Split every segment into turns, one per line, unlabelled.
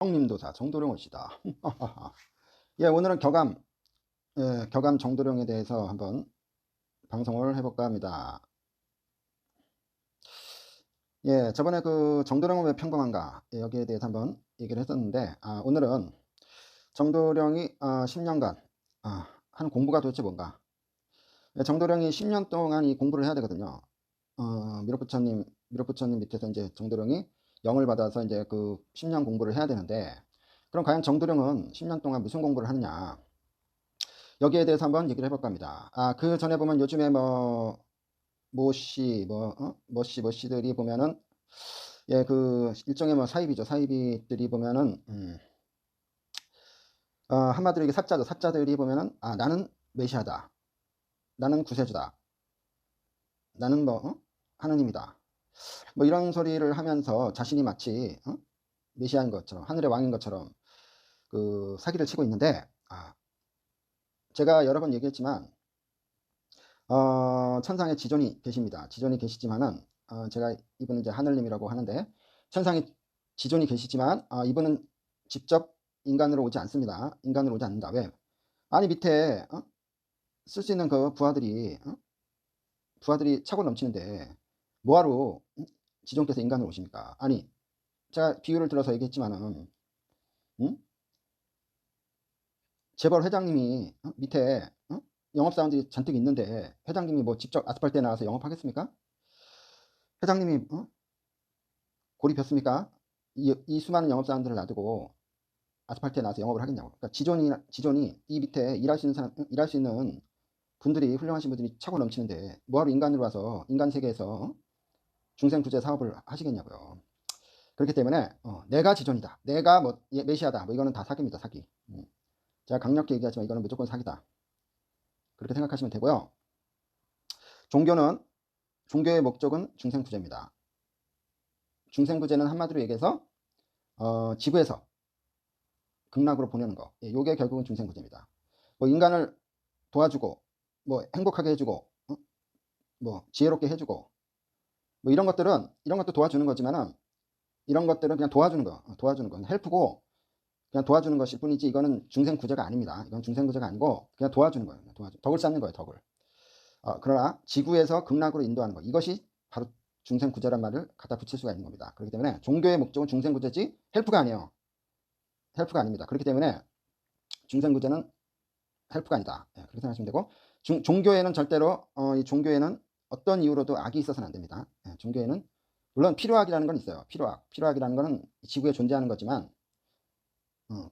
형님도사 정도령 오시다. 예, 오늘은 격암 정도령에 대해서 한번 방송을 해볼까 합니다. 예, 저번에 그 정도령은 왜 평범한가, 예, 여기에 대해서 한번 얘기를 했었는데, 오늘은 정도령이 10년간 한 공부가 도대체 뭔가. 예, 정도령이 10년 동안 이 공부를 해야 되거든요. 미륵부처님 밑에서 이제 정도령이 영을 받아서 이제 그 10년 공부를 해야 되는데, 그럼 과연 정도령은 10년 동안 무슨 공부를 하느냐, 여기에 대해서 한번 얘기를 해볼까 합니다. 그 전에 보면 요즘에 모씨들이 보면은, 예, 그 일종의 사이비죠. 사이비들이 보면은, 한마디로 이게 사자죠. 사자들이 보면은, 나는 메시아다. 나는 구세주다. 나는 하느님이다. 뭐 이런 소리를 하면서 자신이 마치, 메시아인 것처럼, 하늘의 왕인 것처럼 그 사기를 치고 있는데, 제가 여러 번 얘기했지만, 천상에 지존이 계십니다. 지존이 계시지만은, 제가 이분은 이제 하늘님이라고 하는데, 천상에 지존이 계시지만, 이분은 직접 인간으로 오지 않습니다. 인간으로 오지 않는다. 왜? 아니, 밑에 쓸 수 있는 그 부하들이 차고 넘치는데 뭐하러 지존께서 인간으로 오십니까? 아니, 제가 비유를 들어서 얘기했지만은, 응? 재벌 회장님이 밑에 영업사원들이 잔뜩 있는데 회장님이 뭐 직접 아스팔트에 나와서 영업하겠습니까? 회장님이 골이 폈습니까? 이 수많은 영업사원들을 놔두고 아스팔트에 나와서 영업을 하겠냐고. 그러니까 지존이 이 밑에 일할 수 있는 분들이, 훌륭하신 분들이 차고 넘치는데 뭐하러 인간으로 와서 인간 세계에서 중생구제 사업을 하시겠냐고요. 그렇기 때문에 내가 지존이다, 내가 메시아다, 뭐 이거는 다 사기입니다. 사기. 제가 강력히 얘기하지만 이거는 무조건 사기다. 그렇게 생각하시면 되고요. 종교의 목적은 중생구제입니다. 중생구제는 한마디로 얘기해서 지구에서 극락으로 보내는 거. 예, 요게 결국은 중생구제입니다. 뭐 인간을 도와주고, 뭐 행복하게 해주고, 뭐 지혜롭게 해주고, 뭐 이런 것도 도와주는 거지만은, 이런 것들은 그냥 도와주는 거, 헬프고 그냥 도와주는 것일 뿐이지, 이거는 중생구제가 아닙니다. 이건 중생구제가 아니고 그냥 도와주는 거예요. 덕을 쌓는 거예요. 덕을. 그러나 지구에서 극락으로 인도하는 것, 이것이 바로 중생구제란 말을 갖다 붙일 수가 있는 겁니다. 그렇기 때문에 종교의 목적은 중생구제지 헬프가 아니에요. 헬프가 아닙니다. 그렇기 때문에 중생구제는 헬프가 아니다. 예, 그렇게 생각하시면 되고, 종교에는 절대로 이 종교에는 어떤 이유로도 악이 있어서는 안 됩니다. 예, 종교에는 물론 필요악이라는 건 있어요. 필요악이라는 거는 지구에 존재하는 거지만,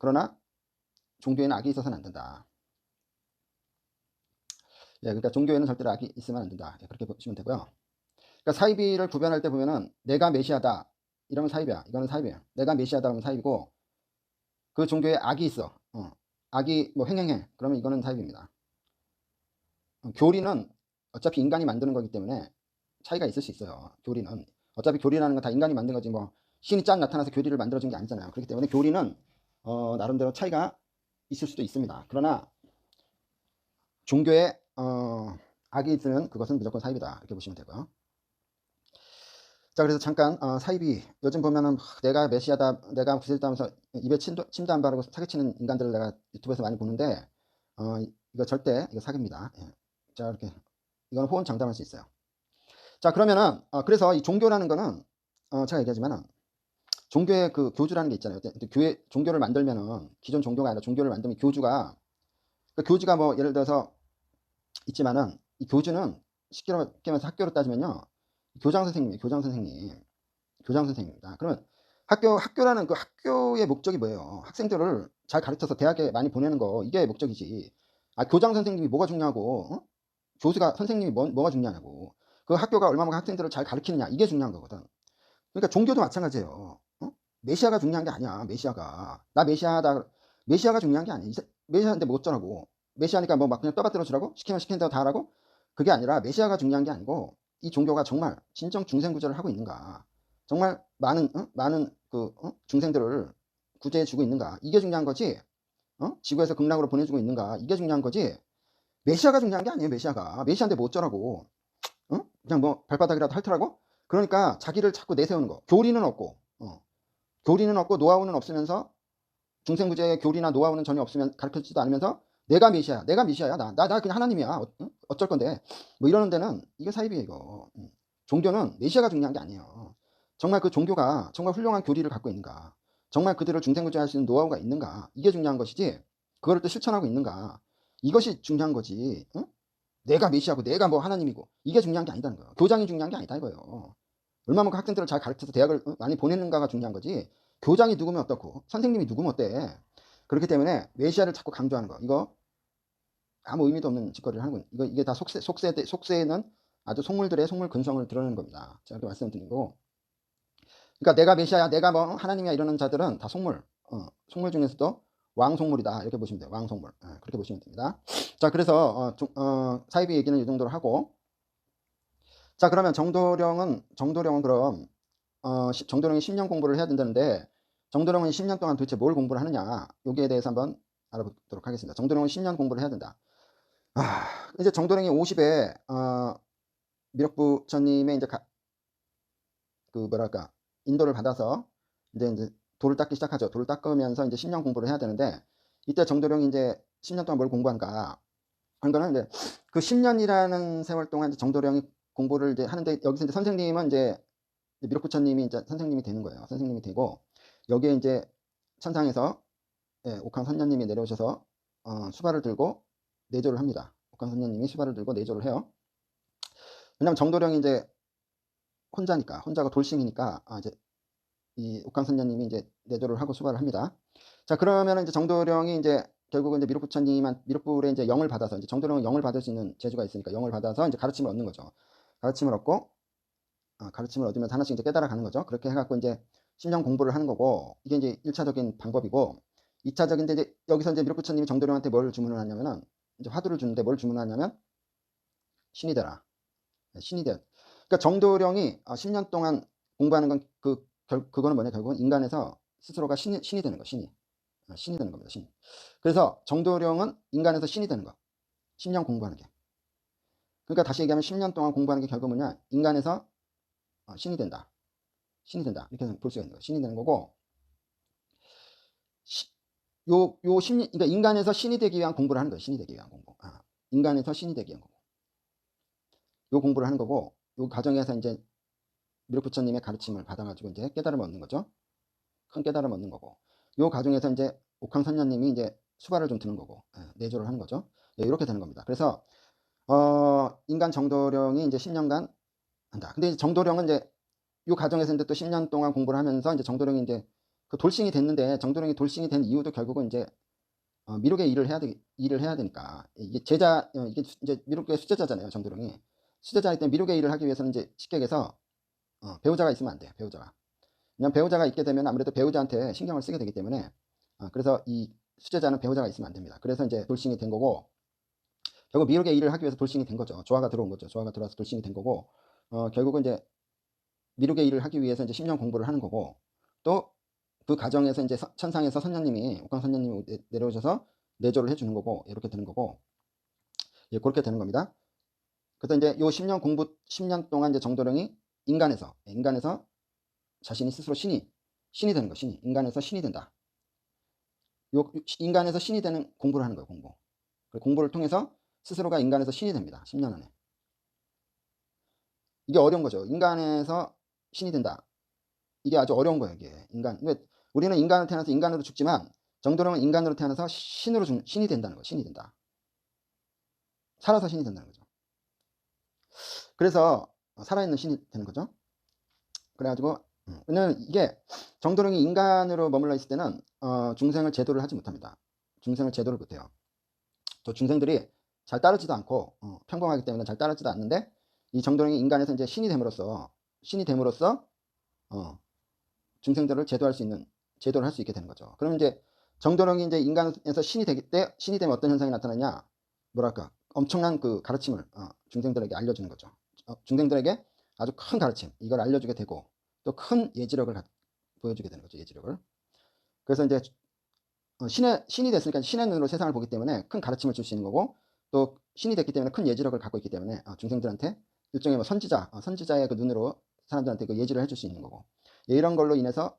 그러나 종교에는 악이 있어서는 안 된다. 예, 그러니까 종교에는 절대로 악이 있으면 안 된다. 예, 그렇게 보시면 되고요. 그러니까 사이비를 구별할 때 보면은 내가 메시아다 이러면 사이비야. 이거는 사이비야. 내가 메시아다 하면 사이비고, 그 종교에 악이 있어. 악이 뭐 횡행해. 그러면 이거는 사이비입니다. 교리는 어차피 인간이 만드는 거기 때문에 차이가 있을 수 있어요. 교리는 어차피 교리라는 건 다 인간이 만든 거지, 뭐 신이 짠 나타나서 교리를 만들어준 게 아니잖아요. 그렇기 때문에 교리는 나름대로 차이가 있을 수도 있습니다. 그러나 종교에 악이 있으면 그것은 무조건 사이비다, 이렇게 보시면 되고요. 자, 그래서 잠깐 사이비, 요즘 보면은 내가 메시아다, 내가 구세주다 하면서 입에 침도 안 바르고 사기치는 인간들을 내가 유튜브에서 많이 보는데, 이거 절대 이거 사기입니다. 예. 자, 이렇게 이건 호언장담할 수 있어요. 자, 그러면은 그래서 이 종교라는 거는 제가 얘기하지만은, 종교의 그 교주라는 게 있잖아요. 종교를 만들면은, 기존 종교가 아니라 종교를 만들면 그 교주가 뭐 예를 들어서 있지만은, 이 교주는 쉽게 말해서 학교로 따지면요, 교장 선생님입니다. 그러면 학교라는 그 학교의 목적이 뭐예요? 학생들을 잘 가르쳐서 대학에 많이 보내는 거, 이게 목적이지. 교장 선생님이 뭐가 중요하고, 선생님이 뭐가 중요하냐고. 그 학교가 얼마나 학생들을 잘 가르치느냐, 이게 중요한 거거든. 그러니까 종교도 마찬가지예요. 메시아가 중요한 게 아니야. 나 메시아가 중요한 게 아니야. 메시아인데 뭐 어쩌라고. 메시아니까 뭐 막 그냥 떠받들어 주라고, 시키면 시키는 대로 다 하라고. 그게 아니라, 메시아가 중요한 게 아니고 이 종교가 정말 진정 중생 구제를 하고 있는가, 정말 많은 그 중생들을 구제해 주고 있는가, 이게 중요한 거지. 지구에서 극락으로 보내주고 있는가, 이게 중요한 거지. 메시아가 중요한 게 아니에요. 메시아인데 뭐 어쩌라고. 그냥 뭐 발바닥이라도 핥으라고. 그러니까 자기를 자꾸 내세우는 거. 교리는 없고 노하우는 없으면서 중생구제의 교리나 노하우는 전혀 없으면 가르쳐주지도 않으면서 내가 메시아야, 내가 메시아야, 나 그냥 하나님이야, 어쩔 건데 뭐 이러는 데는 이게 사입이에요 이거. 종교는 메시아가 중요한 게 아니에요. 정말 그 종교가 정말 훌륭한 교리를 갖고 있는가, 정말 그들을 중생구제할 수 있는 노하우가 있는가, 이게 중요한 것이지 그거를 또 실천하고 있는가, 이것이 중요한 거지. 응? 내가 메시아고 내가 뭐 하나님이고 이게 중요한 게 아니다는 거예요. 교장이 중요한 게 아니다 이거예요. 얼마만큼 학생들을 잘 가르쳐서 대학을 많이 보내는가가 중요한 거지, 교장이 누구면 어떻고 선생님이 누구면 어때. 그렇기 때문에 메시아를 자꾸 강조하는 거, 이거 아무 의미도 없는 짓거리를 하는 거예요. 이게 다 속세는 아주 속물들의 속물 근성을 드러내는 겁니다. 제가 이렇게 말씀드리고, 그러니까 내가 메시아야, 내가 뭐 하나님이야 이러는 자들은 다 속물, 속물 중에서도 왕속물이다 이렇게 보시면 돼요. 왕속물. 그렇게 보시면 됩니다. 자, 그래서 사이비 얘기는 이 정도로 하고, 자 그러면 정도령은 그럼 정도령이 10년 공부를 해야 된다는데, 정도령은 10년 동안 도대체 뭘 공부를 하느냐, 여기에 대해서 한번 알아보도록 하겠습니다. 정도령은 10년 공부를 해야 된다. 이제 정도령이 50에 미륵부처님의 이제 그 뭐랄까 인도를 받아서 이제 돌을 닦기 시작하죠. 돌을 닦으면서 이제 10년 공부를 해야 되는데, 이때 정도령이 이제 10년 동안 뭘 공부한가 하는 거는, 이제 그 10년이라는 세월 동안 이제 정도령이 공부를 이제 하는데, 여기서 이제 선생님은 이제 미륵부처님이 이제 선생님이 되는 거예요. 선생님이 되고, 여기에 이제 천상에서 옥황선녀님이 내려오셔서 수발을 들고 내조를 합니다. 옥황선녀님이 수발을 들고 내조를 해요. 왜냐면 정도령이 이제 혼자가 돌싱이니까, 이제 이 옥황선녀님이 이제 내조를 하고 수발을 합니다. 자, 그러면 이제 정도령이 이제 결국은 이제 미륵불의 이제 영을 받아서, 이제 정도령은 영을 받을 수 있는 재주가 있으니까 영을 받아서 이제 가르침을 얻는 거죠. 가르침을 얻고, 가르침을 얻으면서 하나씩 이제 깨달아 가는 거죠. 그렇게 해갖고 이제 10년 공부를 하는 거고, 이게 이제 1차적인 방법이고, 2차적인데 이제 여기서 이제 미륵부처님이 정도령한테 뭘 주문을 하냐면은, 이제 화두를 주는데 뭘 주문하냐면 신이 되라. 신이 되. 그러니까 정도령이 10년 동안 공부하는 건 그거는 뭐냐, 결국은 인간에서 스스로가 신이 되는 거, 신이 되는 겁니다. 신. 그래서 정도령은 인간에서 신이 되는 거, 10년 공부하는 게. 그러니까 다시 얘기하면 10년 동안 공부하는 게 결국 뭐냐, 인간에서 신이 된다. 신이 된다. 이렇게 볼 수가 있는 거예요. 신이 되는 거고, 요 심리, 그러니까 인간에서 신이 되기 위한 공부를 하는 거예요. 신이 되기 위한 공부. 인간에서 신이 되기 위한 공부. 요 공부를 하는 거고, 요 과정에서 이제 미륵부처님의 가르침을 받아가지고 이제 깨달음을 얻는 거죠. 큰 깨달음을 얻는 거고, 요 과정에서 이제 옥황선녀님이 이제 수발을 좀 드는 거고, 내조를 하는 거죠. 이렇게 되는 겁니다. 그래서 인간 정도령이 이제 10년간 한다. 근데 이제 정도령은 이제 이 과정에서 이제 또 10년 동안 공부를 하면서 이제 정도령이 이제 그 돌싱이 됐는데, 정도령이 돌싱이 된 이유도 결국은 이제 미륵의 일을 해야 되니까, 이게 이게 이제 미륵의 수제자잖아요. 정도령이 수제자이기 때문에 미륵의 일을 하기 위해서는 이제 쉽게 얘기해서 배우자가 있으면 안 돼요. 배우자가. 왜냐면 배우자가 있게 되면 아무래도 배우자한테 신경을 쓰게 되기 때문에, 그래서 이 수제자는 배우자가 있으면 안 됩니다. 그래서 이제 돌싱이 된 거고, 결국 미륵의 일을 하기 위해서 돌싱이 된 거죠. 조화가 들어온 거죠. 조화가 들어와서 돌싱이 된 거고, 결국은 이제 미륵의 일을 하기 위해서 이제 10년 공부를 하는 거고, 또 그 과정에서 이제 천상에서 옥황선녀님이 내려오셔서 내조를 해주는 거고, 이렇게 되는 거고, 그렇게 되는 겁니다. 그래서 이제 요 10년 동안 이제 정도령이 인간에서 자신이 스스로 신이 되는 거, 인간에서 신이 된다. 요 인간에서 신이 되는 공부를 하는 거예요, 공부. 그 공부를 통해서 스스로가 인간에서 신이 됩니다. 10년 안에. 이게 어려운 거죠. 인간에서 신이 된다. 이게 아주 어려운 거예요, 이게. 우리는 인간으로 태어나서 인간으로 죽지만, 정도령은 인간으로 태어나서 신이 된다는 거예요. 신이 된다. 살아서 신이 된다는 거죠. 그래서 살아있는 신이 되는 거죠. 그래가지고 왜냐면 이게 정도령이 인간으로 머물러 있을 때는 중생을 제도를 하지 못합니다. 중생을 제도를 못해요. 또 중생들이 잘 따르지도 않고 평범하기 때문에 잘 따르지도 않는데, 이 정도령이 인간에서 이제 신이 됨으로써 중생들을 제도를 할 수 있게 되는 거죠. 그러면 이제 정도령이 이제 인간에서 신이 되면 어떤 현상이 나타나냐, 뭐랄까 엄청난 그 가르침을 중생들에게 알려주는 거죠. 중생들에게 아주 큰 가르침, 이걸 알려주게 되고, 또 큰 예지력을 보여주게 되는 거죠. 예지력을. 그래서 이제 신이 됐으니까 신의 눈으로 세상을 보기 때문에 큰 가르침을 줄 수 있는 거고, 또 신이 됐기 때문에 큰 예지력을 갖고 있기 때문에 중생들한테 일종의 뭐 선지자의 그 눈으로 사람들한테 그 예지를 해줄 수 있는 거고, 이런 걸로 인해서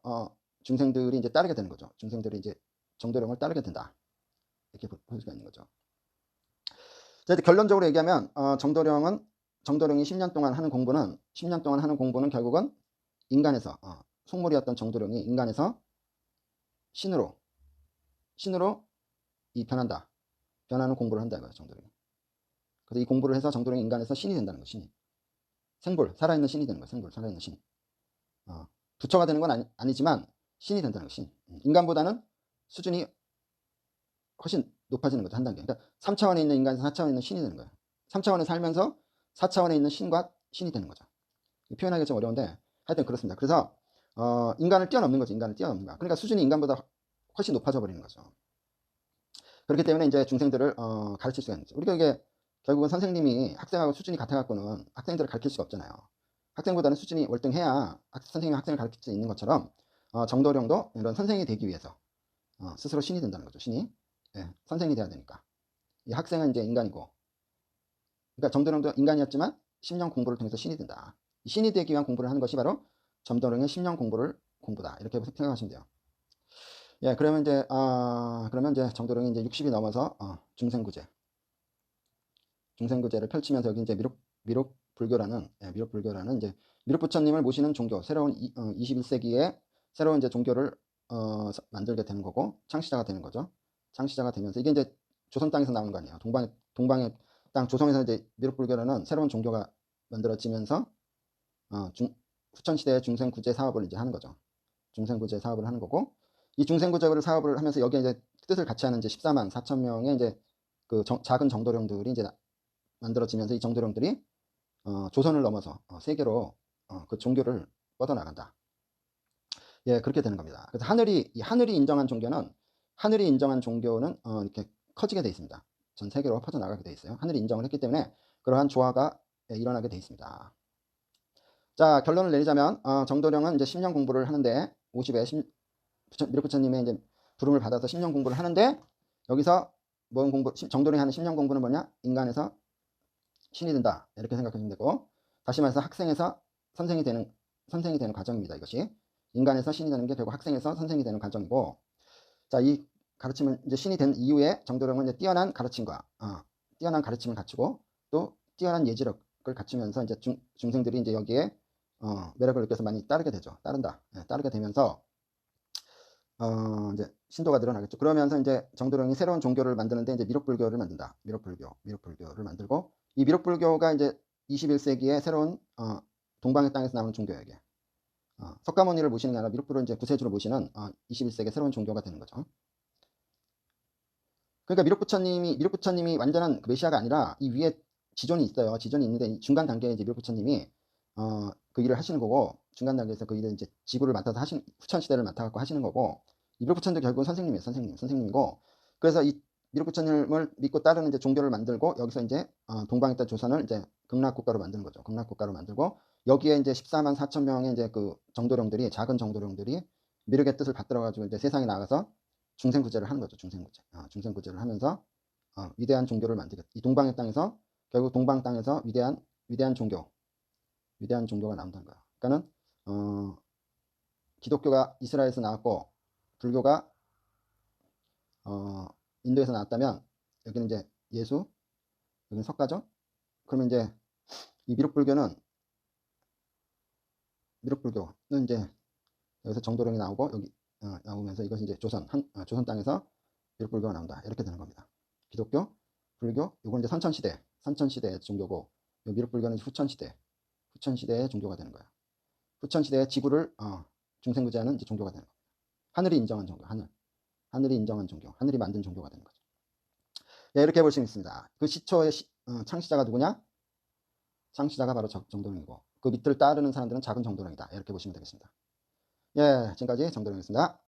중생들이 이제 따르게 되는 거죠. 중생들이 이제 정도령을 따르게 된다. 이렇게 볼 수가 있는 거죠. 자, 이제 결론적으로 얘기하면 정도령이 10년 동안 하는 공부는 결국은 인간에서 속물이었던 정도령이 인간에서 신으로 이 변하는 공부를 한다 이거예요. 정도령이. 그래서 이 공부를 해서 정도령이 인간에서 신이 된다는 거예요. 신이. 생불, 살아있는 신이 되는 거예요. 생불, 살아있는 신. 부처가 되는 건 아니지만 신이 된다는 거예요. 신. 인간보다는 수준이 훨씬 높아지는 거죠. 한 단계. 그러니까 3차원에 있는 인간에서 4차원에 있는 신이 되는 거예요. 3차원에 살면서 4차원에 있는 신과 신이 되는 거죠. 표현하기가 좀 어려운데 하여튼 그렇습니다. 그래서 인간을 뛰어넘는 거죠. 인간을 뛰어넘는 거. 그러니까 수준이 인간보다 훨씬 높아져 버리는 거죠. 그렇기 때문에 이제 중생들을 가르칠 수가 있는 거죠. 우리가 이게 결국은 선생님이 학생하고 수준이 같아갖고는 학생들을 가르칠 수가 없잖아요. 학생보다는 수준이 월등해야 선생님이 학생을 가르칠 수 있는 것처럼 정도령도 이런 선생이 되기 위해서 스스로 신이 된다는 거죠. 신이. 예, 선생이 돼야 되니까. 이 학생은 이제 인간이고, 그러니까 정도령도 인간이었지만 10년 공부를 통해서 신이 된다. 이 신이 되기 위한 공부를 하는 것이 바로 정도령의 10년 공부다. 이렇게 생각하시면 돼요. 예, 그러면 이제 정도령이 이제 60이 넘어서 중생구제를 펼치면서 여기 이제 미륵불교라는 이제 미륵부처님을 모시는 종교, 새로운 21세기에 새로운 이제 종교를 만들게 되는 거고 창시자가 되는 거죠. 창시자가 되면서 이게 이제 조선 땅에서 나오는 거 아니에요. 동방의 땅 조선에서 이제 미륵불교라는 새로운 종교가 만들어지면서 후천시대의 중생구제 사업을 이제 하는 거죠. 중생구제 사업을 하는 거고, 이 중생구제 사업을 하면서 여기에 이제 뜻을 같이 하는 이제 14만 4천 명의 이제 그 작은 정도령들이 이제 만들어지면서 이 정도령들이 조선을 넘어서 세계로 그 종교를 뻗어나간다. 예, 그렇게 되는 겁니다. 그래서 하늘이 인정한 종교는 이렇게 커지게 돼 있습니다. 전 세계로 퍼져나가게 돼 있어요. 하늘이 인정을 했기 때문에 그러한 조화가 일어나게 돼 있습니다. 자, 결론을 내리자면 정도령은 이제 10년 공부를 하는데 50에 미륵부처님의 이제 부름을 받아서 10년 공부를 하는데 여기서 정도령이 하는 10년 공부는 뭐냐? 인간에서 신이 된다. 이렇게 생각하시면 되고, 다시 말해서 학생에서 선생이 되는 과정입니다. 이것이 인간에서 신이 되는 게 결국 학생에서 선생이 되는 과정이고, 자, 이 가르침은 이제 신이 된 이후에 정도령은 이제 뛰어난 가르침을 갖추고 또 뛰어난 예지력을 갖추면서 이제 중생들이 이제 여기에 매력을 느껴서 많이 따르게 되죠. 따르게 되면서 이제 신도가 늘어나겠죠. 그러면서 이제 정도령이 새로운 종교를 만드는데 이제 미륵불교를 만든다. 미륵불교를 만들고, 이 미륵불교가 이제 21세기의 새로운 동방의 땅에서 나오는 종교예요. 이게 석가모니를 모시는 게 아니라 미륵불을 이제 구세주로 모시는 21세기의 새로운 종교가 되는 거죠. 그러니까 미륵부처님이 완전한 그 메시아가 아니라 이 위에 지존이 있어요. 지존이 있는데 이 중간 단계에 이제 미륵부처님이 그 일을 하시는 거고, 중간 단계에서 그 일을 이제 지구를 맡아서 후천 시대를 맡아갖고 하시는 거고, 이 미륵부처님도 결국은 선생님이에요. 선생님이고, 그래서 이 미륵부처님을 믿고 따르는 이제 종교를 만들고, 여기서 이제 동방에 있던 조선을 이제 극락국가로 만드는 거죠. 극락국가로 만들고, 여기에 이제 14만 4천 명의 이제 그 작은 정도령들이 미륵의 뜻을 받들어가지고 이제 세상에 나가서 중생구제를 하는 거죠. 중생구제를 하면서 위대한 종교를 만들겠다. 이 동방의 땅에서 결국 동방 땅에서 위대한 종교가 나온다는 거예요. 그러니까는 기독교가 이스라엘에서 나왔고 불교가 인도에서 나왔다면 여기는 이제 예수, 여기는 석가죠. 그러면 이제 이 미륵불교는 이제 여기서 정도령이 나오고 여기 나오면서 이것이 이제 조선 땅에서 미륵불교가 나온다. 이렇게 되는 겁니다. 기독교, 불교, 이건 이제 선천시대의 종교고, 미륵불교는 후천시대의 종교가 되는 거예요. 후천시대의 지구를 중생구제하는 이제 종교가 되는 겁니다. 하늘이 인정한 종교, 하늘이 인정한 종교, 하늘이 만든 종교가 되는 거죠. 예, 이렇게 볼 수 있습니다. 그 시초의 창시자가 누구냐? 창시자가 바로 정도령이고, 그 밑을 따르는 사람들은 작은 정도령이다. 이렇게 보시면 되겠습니다. 예, 지금까지 정도령이었습니다.